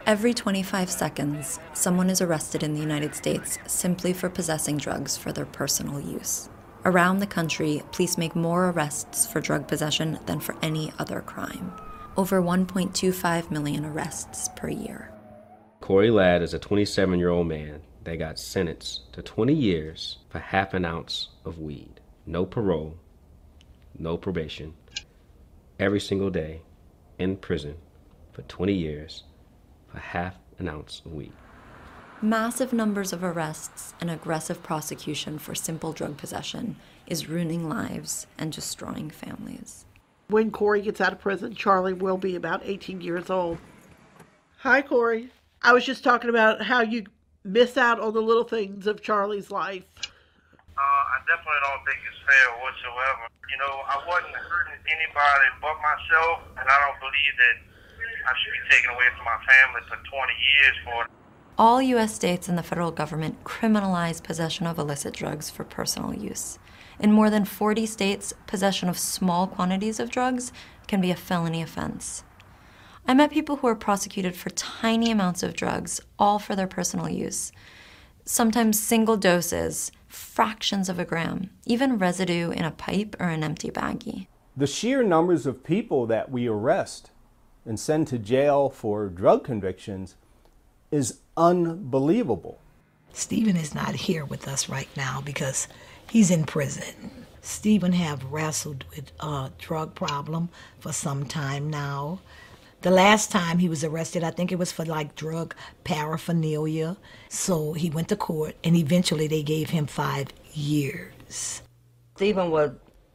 Every 25 seconds, someone is arrested in the United States simply for possessing drugs for their personal use. Around the country, police make more arrests for drug possession than for any other crime. Over 1.25 million arrests per year. Corey Ladd is a 27-year-old man that got sentenced to 20 years for half an ounce of weed. No parole, no probation. Every single day in prison for 20 years for half an ounce of weed. Massive numbers of arrests and aggressive prosecution for simple drug possession is ruining lives and destroying families. When Corey gets out of prison, Charlie will be about 18 years old. Hi, Corey. I was just talking about how you miss out on the little things of Charlie's life. I definitely don't think it's fair whatsoever. You know, I wasn't hurting anybody but myself, and I don't believe that I should be taken away from my family for 20 years for it. All U.S. states and the federal government criminalize possession of illicit drugs for personal use. In more than 40 states, possession of small quantities of drugs can be a felony offense. I met people who are prosecuted for tiny amounts of drugs, all for their personal use. Sometimes single doses, fractions of a gram, even residue in a pipe or an empty baggie. The sheer numbers of people that we arrest and send to jail for drug convictions is unbelievable. Stephen is not here with us right now because he's in prison. Stephen have wrestled with a drug problem for some time now. The last time he was arrested, I think it was for like drug paraphernalia. So he went to court and eventually they gave him 5 years. Stephen was,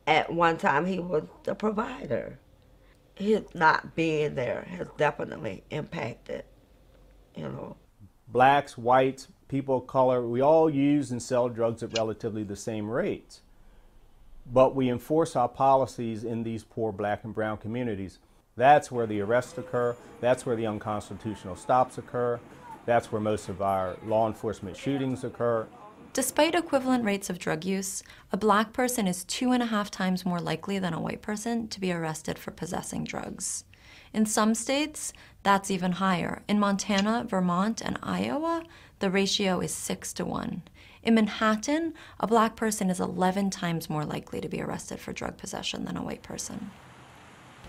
at one time, he was the provider. His not being there has definitely impacted, you know. Blacks, whites, people of color, we all use and sell drugs at relatively the same rates. But we enforce our policies in these poor black and brown communities. That's where the arrests occur. That's where the unconstitutional stops occur. That's where most of our law enforcement shootings occur. Despite equivalent rates of drug use, a black person is 2.5 times more likely than a white person to be arrested for possessing drugs. In some states, that's even higher. In Montana, Vermont, and Iowa, the ratio is 6 to 1. In Manhattan, a black person is 11 times more likely to be arrested for drug possession than a white person.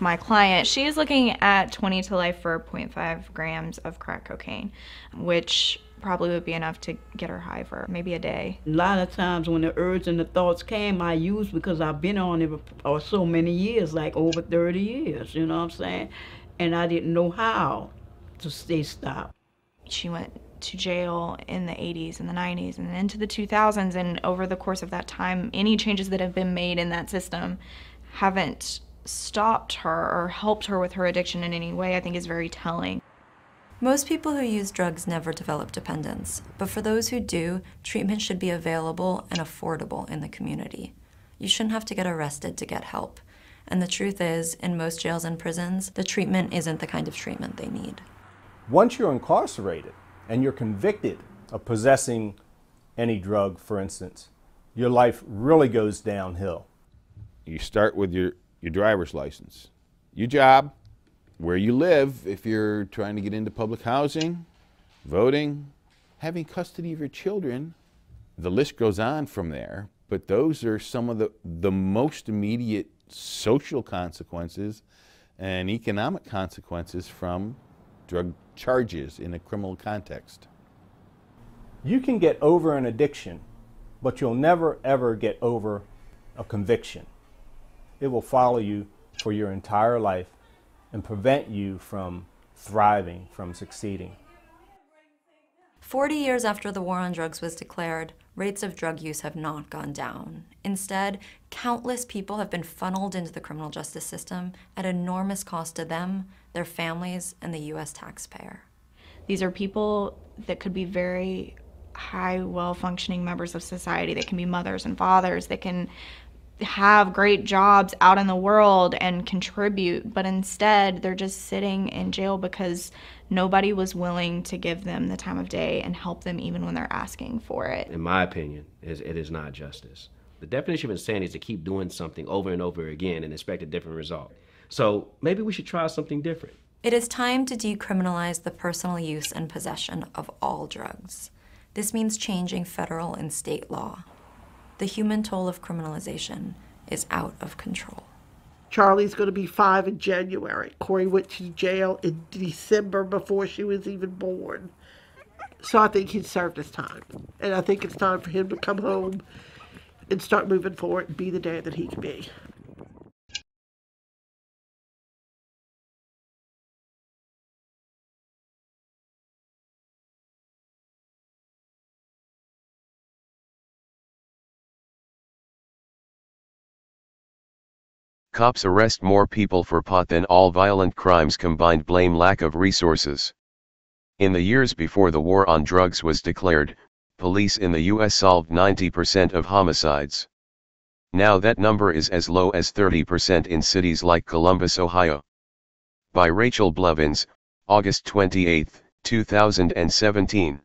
My client, she is looking at 20 to life for 0.5 grams of crack cocaine, which probably would be enough to get her high for maybe a day. A lot of times when the urge and the thoughts came, I used because I've been on it for so many years, like over 30 years, you know what I'm saying? And I didn't know how to stay stopped. She went to jail in the 80s and the 90s and into the 2000s, and over the course of that time, any changes that have been made in that system haven't stopped her or helped her with her addiction in any way, I think is very telling. Most people who use drugs never develop dependence, but for those who do, treatment should be available and affordable in the community. You shouldn't have to get arrested to get help. And the truth is, in most jails and prisons, the treatment isn't the kind of treatment they need. Once you're incarcerated and you're convicted of possessing any drug, for instance, your life really goes downhill. You start with your driver's license, your job, where you live if you're trying to get into public housing, voting, having custody of your children. The list goes on from there, but those are some of the most immediate social consequences and economic consequences from drug charges in a criminal context. You can get over an addiction, but you'll never ever get over a conviction. It will follow you for your entire life and prevent you from thriving, from succeeding. 40 years after the war on drugs was declared, rates of drug use have not gone down. Instead, countless people have been funneled into the criminal justice system at enormous cost to them, their families, and the U.S. taxpayer. These are people that could be very high, well-functioning members of society. They can be mothers and fathers. They can have great jobs out in the world and contribute, but instead they're just sitting in jail because nobody was willing to give them the time of day and help them even when they're asking for it. In my opinion, it is not justice. The definition of insanity is to keep doing something over and over again and expect a different result. So maybe we should try something different. It is time to decriminalize the personal use and possession of all drugs. This means changing federal and state law. The human toll of criminalization is out of control. Charlie's going to be 5 in January. Corey went to jail in December before she was even born. So I think he's served his time. And I think it's time for him to come home and start moving forward and be the dad that he can be. Cops arrest more people for pot than all violent crimes combined. Blame lack of resources. In the years before the war on drugs was declared, police in the U.S. solved 90% of homicides. Now that number is as low as 30% in cities like Columbus, Ohio. By Rachel Blevins, August 28, 2017.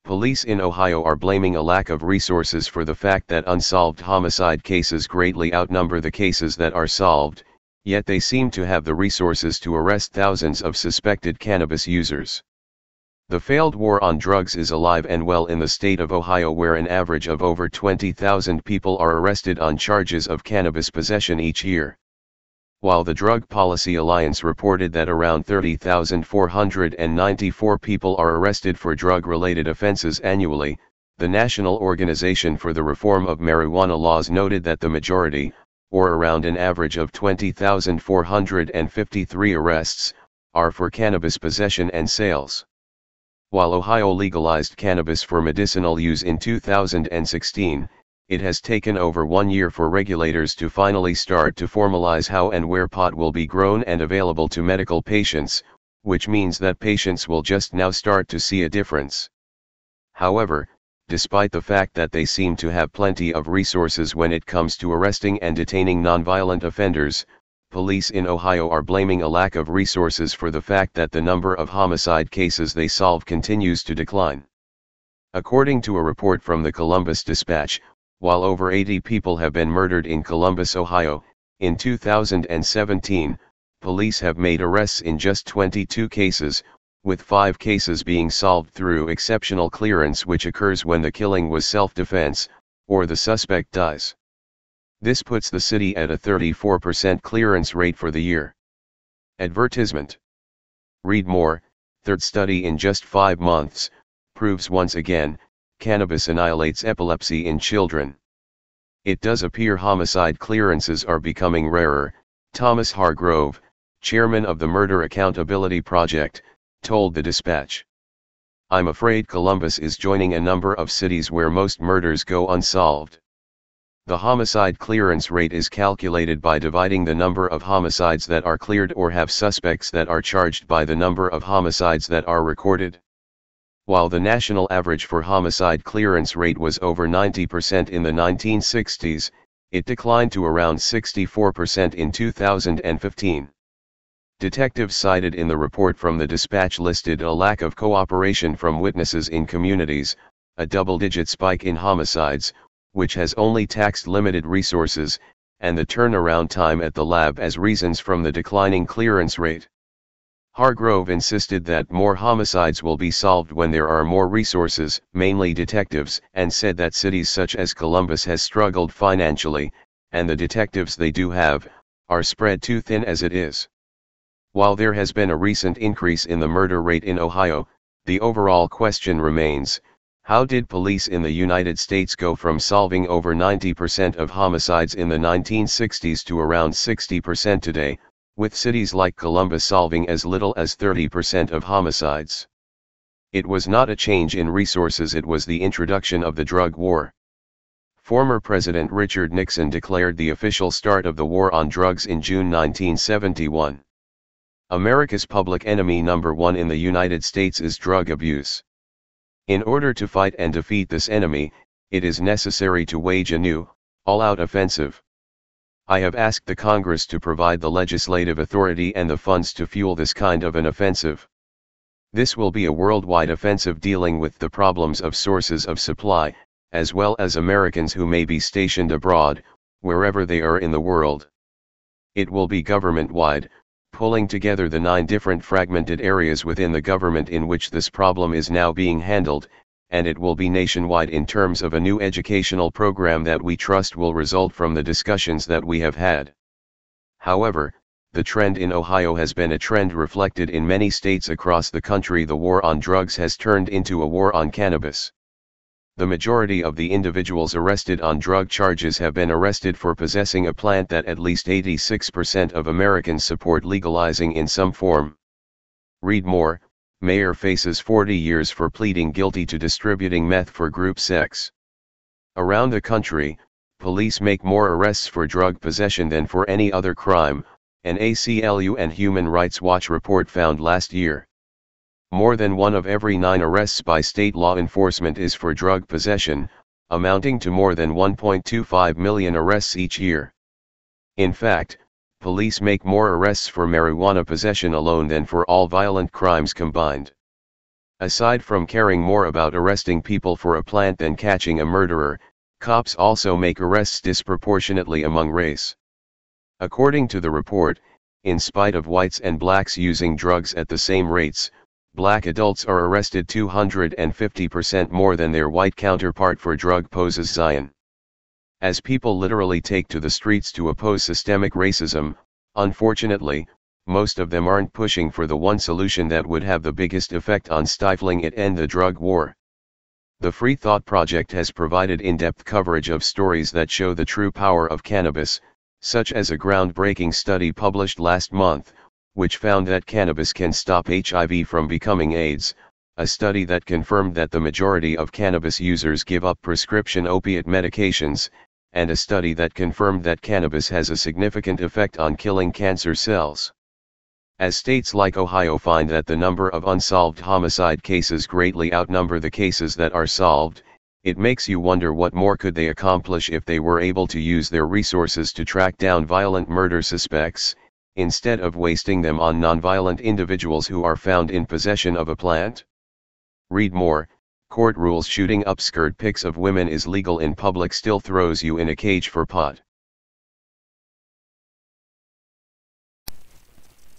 Police in Ohio are blaming a lack of resources for the fact that unsolved homicide cases greatly outnumber the cases that are solved, yet they seem to have the resources to arrest thousands of suspected cannabis users. The failed war on drugs is alive and well in the state of Ohio, where an average of over 20,000 people are arrested on charges of cannabis possession each year. While the Drug Policy Alliance reported that around 30,494 people are arrested for drug-related offenses annually, the National Organization for the Reform of Marijuana Laws noted that the majority, or around an average of 20,453 arrests, are for cannabis possession and sales. While Ohio legalized cannabis for medicinal use in 2016, it has taken over 1 year for regulators to finally start to formalize how and where pot will be grown and available to medical patients, which means that patients will just now start to see a difference. However, despite the fact that they seem to have plenty of resources when it comes to arresting and detaining nonviolent offenders, police in Ohio are blaming a lack of resources for the fact that the number of homicide cases they solve continues to decline. According to a report from the Columbus Dispatch, while over 80 people have been murdered in Columbus, Ohio, in 2017, police have made arrests in just 22 cases, with 5 cases being solved through exceptional clearance, which occurs when the killing was self-defense, or the suspect dies. This puts the city at a 34% clearance rate for the year. Advertisement. Read more. Third study in just 5 months, proves once again, cannabis annihilates epilepsy in children. It does appear homicide clearances are becoming rarer, Thomas Hargrove, chairman of the Murder Accountability Project, told the Dispatch. I'm afraid Columbus is joining a number of cities where most murders go unsolved. The homicide clearance rate is calculated by dividing the number of homicides that are cleared or have suspects that are charged by the number of homicides that are recorded. While the national average for homicide clearance rate was over 90% in the 1960s, it declined to around 64% in 2015. Detectives cited in the report from the Dispatch listed a lack of cooperation from witnesses in communities, a double-digit spike in homicides, which has only taxed limited resources, and the turnaround time at the lab as reasons from the declining clearance rate. Hargrove insisted that more homicides will be solved when there are more resources, mainly detectives, and said that cities such as Columbus has struggled financially, and the detectives they do have, are spread too thin as it is. While there has been a recent increase in the murder rate in Ohio, the overall question remains, how did police in the United States go from solving over 90% of homicides in the 1960s to around 60% today, with cities like Columbus solving as little as 30% of homicides? It was not a change in resources, it was the introduction of the drug war. Former President Richard Nixon declared the official start of the war on drugs in June 1971. America's public enemy number 1 in the United States is drug abuse. In order to fight and defeat this enemy, it is necessary to wage a new, all-out offensive. I have asked the Congress to provide the legislative authority and the funds to fuel this kind of an offensive. This will be a worldwide offensive dealing with the problems of sources of supply, as well as Americans who may be stationed abroad, wherever they are in the world. It will be government-wide, pulling together the 9 different fragmented areas within the government in which this problem is now being handled, and it will be nationwide in terms of a new educational program that we trust will result from the discussions that we have had. However, the trend in Ohio has been a trend reflected in many states across the country. The war on drugs has turned into a war on cannabis. The majority of the individuals arrested on drug charges have been arrested for possessing a plant that at least 86% of Americans support legalizing in some form. Read more. Mayor faces 40 years for pleading guilty to distributing meth for group sex. Around the country, police make more arrests for drug possession than for any other crime, an ACLU and Human Rights Watch report found last year. More than 1 of every 9 arrests by state law enforcement is for drug possession, amounting to more than 1.25 million arrests each year. In fact, police make more arrests for marijuana possession alone than for all violent crimes combined. Aside from caring more about arresting people for a plant than catching a murderer, cops also make arrests disproportionately among race. According to the report, in spite of whites and blacks using drugs at the same rates, black adults are arrested 250% more than their white counterpart for drug possession. As people literally take to the streets to oppose systemic racism, unfortunately, most of them aren't pushing for the one solution that would have the biggest effect on stifling it: end the drug war. The Free Thought Project has provided in-depth coverage of stories that show the true power of cannabis, such as a groundbreaking study published last month, which found that cannabis can stop HIV from becoming AIDS, a study that confirmed that the majority of cannabis users give up prescription opiate medications, and a study that confirmed that cannabis has a significant effect on killing cancer cells. As states like Ohio find that the number of unsolved homicide cases greatly outnumber the cases that are solved, it makes you wonder what more could they accomplish if they were able to use their resources to track down violent murder suspects, instead of wasting them on nonviolent individuals who are found in possession of a plant. Read more. Court rules shooting up skirt pics of women is legal in public still throws you in a cage for pot.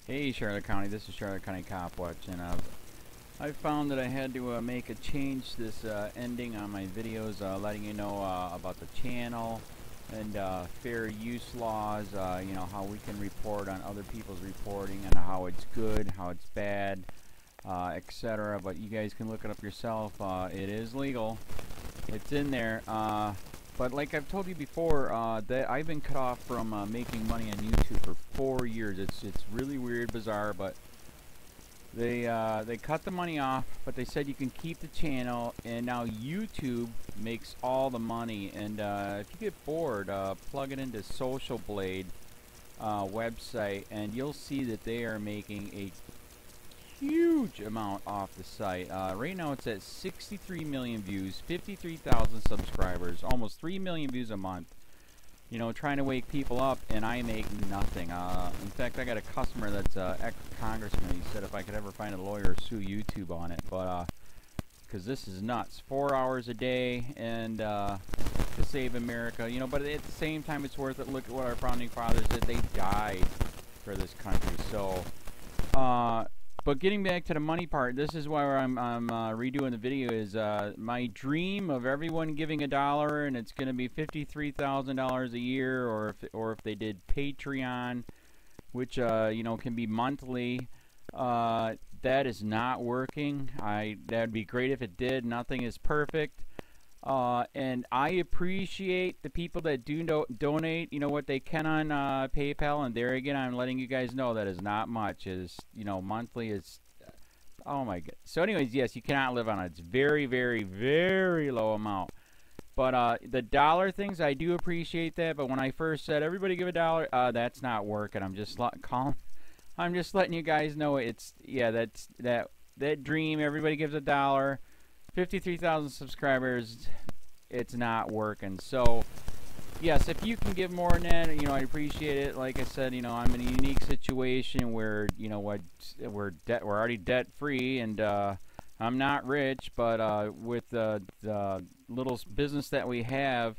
Hey Charlotte County, this is Charlotte County COPWATCH, and I found that I had to make a change this ending on my videos, letting you know about the channel and fair use laws, you know, how we can report on other people's reporting and how it's good, how it's bad, etc. But you guys can look it up yourself. It is legal. It's in there. But like I've told you before, that I've been cut off from making money on YouTube for 4 years. It's really weird, bizarre, but they cut the money off, but they said you can keep the channel, and now YouTube makes all the money. And if you get bored, plug it into Social Blade website, and you'll see that they are making a huge amount off the site. Right now it's at 63 million views, 53,000 subscribers, almost 3 million views a month. You know, trying to wake people up, and I make nothing. In fact, I got a customer that's ex-congressman. He said if I could ever find a lawyer, sue YouTube on it. But because this is nuts, 4 hours a day, and to save America. You know, but at the same time, it's worth it. Look at what our founding fathers did. They died for this country. So, but getting back to the money part, this is why I'm redoing the video. Is my dream of everyone giving $1, and it's going to be $53,000 a year, or if they did Patreon, which you know, can be monthly. That is not working. That'd be great if it did. Nothing is perfect. And I appreciate the people that do donate, you know, what they can on PayPal, and there again, I'm letting you guys know that is not much. Is, you know, monthly is, oh my god. So anyways, yes, you cannot live on it. It's very, very, very low amount. But the dollar things, I do appreciate that. But when I first said everybody give $1, that's not working. I'm just letting you guys know it's, yeah, that's that dream. Everybody gives $1. 53,000 subscribers, it's not working. So yes, if you can give more than that, you know, I appreciate it. Like I said, you know, I'm in a unique situation where, you know, we're already debt free, and I'm not rich, but with the little business that we have,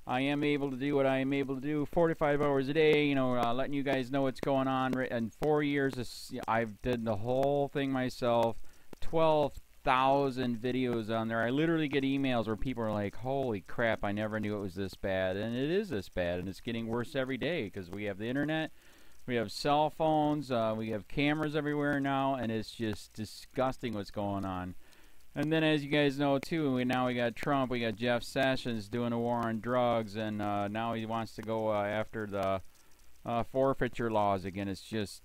I am able to do what I am able to do, 45 hours a day, you know, letting you guys know what's going on. In 4 years, I've did the whole thing myself, 12,000 videos on there. I literally get emails where people are like, holy crap, I never knew it was this bad. And it is this bad, and it's getting worse every day because we have the internet, we have cell phones, we have cameras everywhere now, and it's just disgusting what's going on. And then, as you guys know, too, we got Trump, we got Jeff Sessions doing a war on drugs, and now he wants to go after the forfeiture laws again. It's just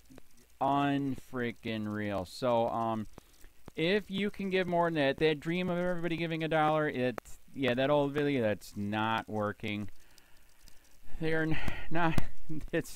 unfreaking real. So, if you can give more than that dream of everybody giving $1, yeah, that old video, that's not working. They're not,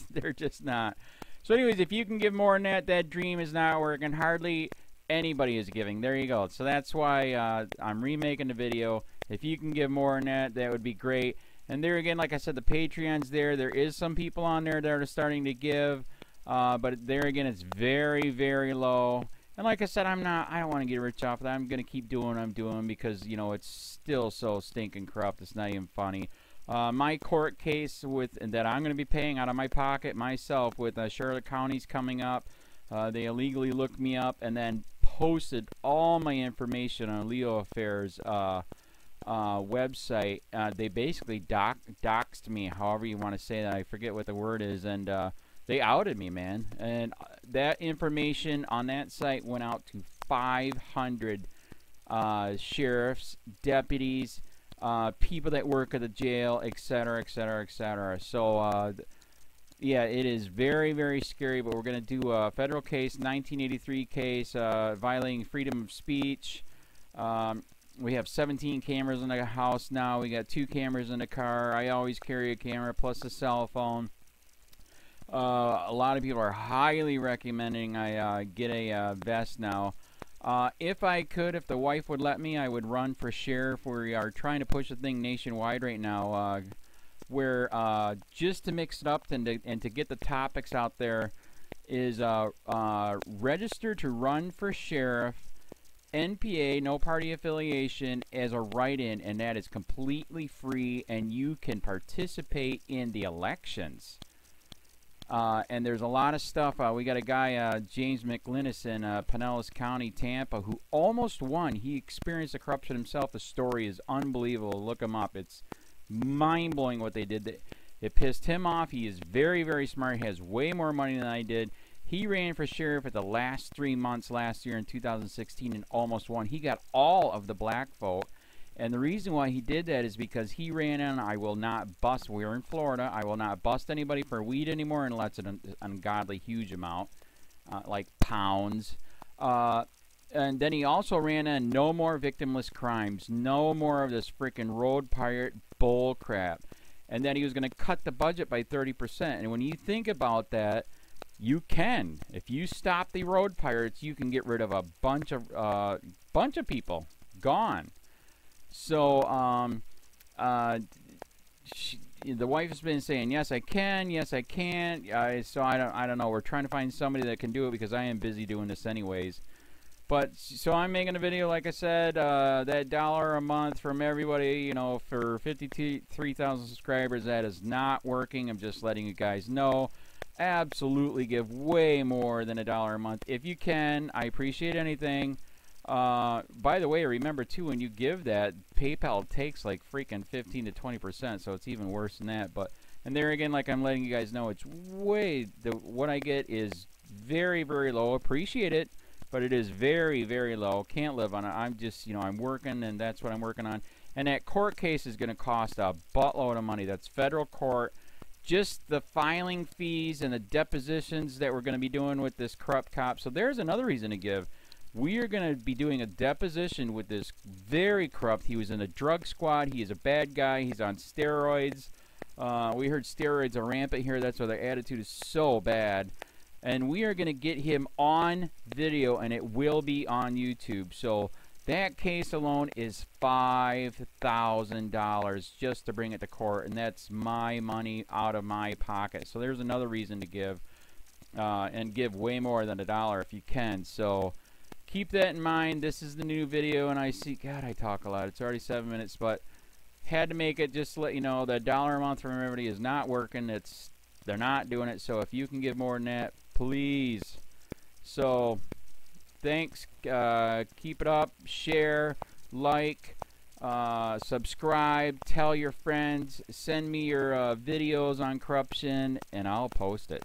they're just not. So anyways, if you can give more than that dream is not working. Hardly anybody is giving. There you go. So that's why I'm remaking the video. If you can give more than that would be great. And there again, like I said, the Patreon's there. There is some people on there that are starting to give, but there again, it's very, very low. And like I said, I don't want to get rich off of that. I'm going to keep doing what I'm doing because, you know, it's still so stinking corrupt. It's not even funny. My court case that I'm going to be paying out of my pocket myself with Charlotte County's coming up. They illegally looked me up and then posted all my information on LEOAFFAIRS website. They basically doxed me, however you want to say that. I forget what the word is, and they outed me, man. And that information on that site went out to 500 sheriffs, deputies, people that work at the jail, etc., etc., etc. So, yeah, it is very, very scary, but we're going to do a federal case, 1983 case, violating freedom of speech. We have 17 cameras in the house now. We got 2 cameras in the car. I always carry a camera plus a cell phone. A lot of people are highly recommending I get a vest now. If I could, if the wife would let me, I would run for sheriff. We are trying to push the thing nationwide right now. Where just to mix it up and to get the topics out there is register to run for sheriff, NPA, no party affiliation, as a write-in, and that is completely free, and you can participate in the elections. And there's a lot of stuff. We got a guy, James McLinnis in Pinellas County, Tampa, who almost won. He experienced the corruption himself. The story is unbelievable. Look him up. It's mind-blowing what they did. It pissed him off. He is very, very smart. He has way more money than I did. He ran for sheriff at the last 3 months last year in 2016 and almost won. He got all of the black vote. And the reason why he did that is because he ran in, I will not bust, we're in Florida, I will not bust anybody for weed anymore unless it's an ungodly huge amount, like pounds. And then he also ran in, no more victimless crimes, no more of this freaking road pirate bull crap. And then he was going to cut the budget by 30%. And when you think about that, you can. If you stop the road pirates, you can get rid of a bunch of people. Gone. So, the wife has been saying, yes, I can, yes, I can't. So I don't know. We're trying to find somebody that can do it because I am busy doing this anyways. But, so I'm making a video, like I said, that $1 a month from everybody, you know, for 53,000 subscribers, that is not working. I'm just letting you guys know. Absolutely give way more than $1 a month. If you can, I appreciate anything. By the way, remember too, when you give that, PayPal takes like freaking 15 to 20%, so it's even worse than that. But, and there again, like I'm letting you guys know, it's way, what I get is very, very low. Appreciate it, but it is very, very low. Can't live on it. I'm just, you know, I'm working, and that's what I'm working on. And that court case is going to cost a buttload of money. That's federal court. Just the filing fees and the depositions that we're going to be doing with this corrupt cop. So there's another reason to give. We are going to be doing a deposition with this very corrupt. He was in a drug squad. He is a bad guy. He's on steroids. We heard steroids are rampant here. That's why their attitude is so bad. And we are going to get him on video, and it will be on YouTube. So that case alone is $5,000 just to bring it to court, and that's my money out of my pocket. So there's another reason to give, and give way more than $1 if you can. So keep that in mind. This is the new video, and I see, God, I talk a lot. It's already 7 minutes, but had to make it just to let you know the $1 a month remedy is not working. They're not doing it. So if you can give more than that, please. So thanks. Keep it up. Share, like, subscribe, tell your friends, send me your videos on corruption, and I'll post it.